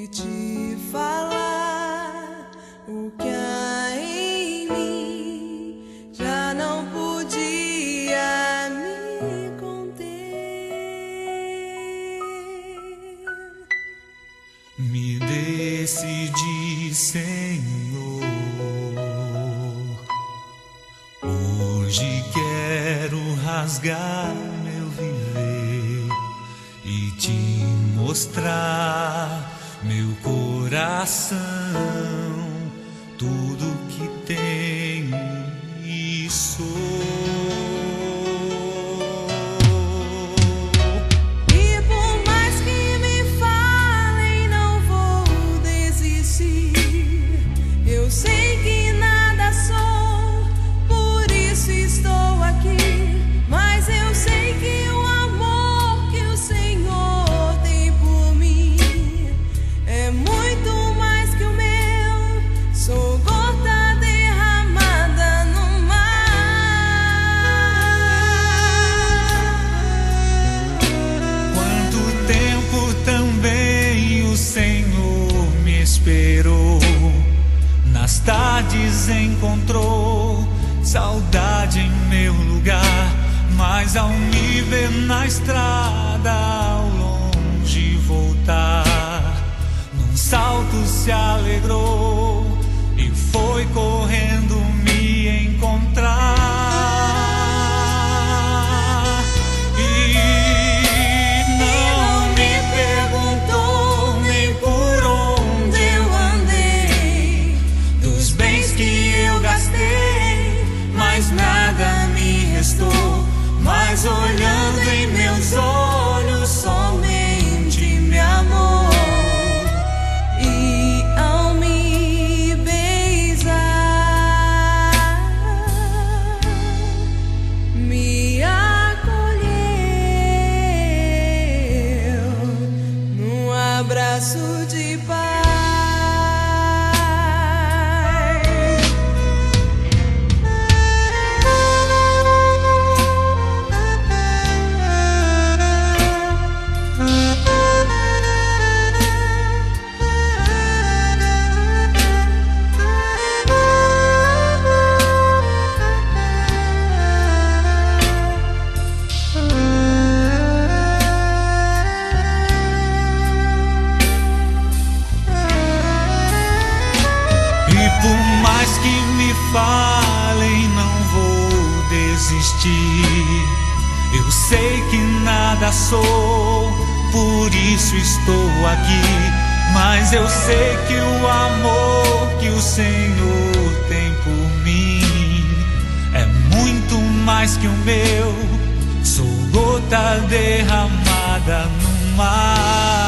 e te falar o que há em mim já não podia me conter. Me decidi, Senhor, hoje quero rasgar meu viver e te mostrar meu coração, tudo que tenho e sou. E por mais que me falem, não vou desistir. Eu sei que nada sou, por isso estou aqui. Mas eu sei que o amor que o Senhor tem por mim é muito mais que o meu. Sou gota derramada no mar. Quanto tempo também o Senhor me esperou, nas tardes encontrou saudade em meu lugar, mas ao me ver na estrada ao longe voltar, num salto se alegrou e foi correndo me encontrar. E não me perguntou nem por onde eu andei, dos bens que eu gastei, mas nada me restou. Mas olhando em meus olhos, somente me amou. E ao me beijar, me acolheu num abraço de paz. Por mais que me falem, não vou desistir. Eu sei que nada sou, por isso estou aqui. Mas eu sei que o amor que o Senhor tem por mim é muito mais que o meu. Sou gota derramada no mar.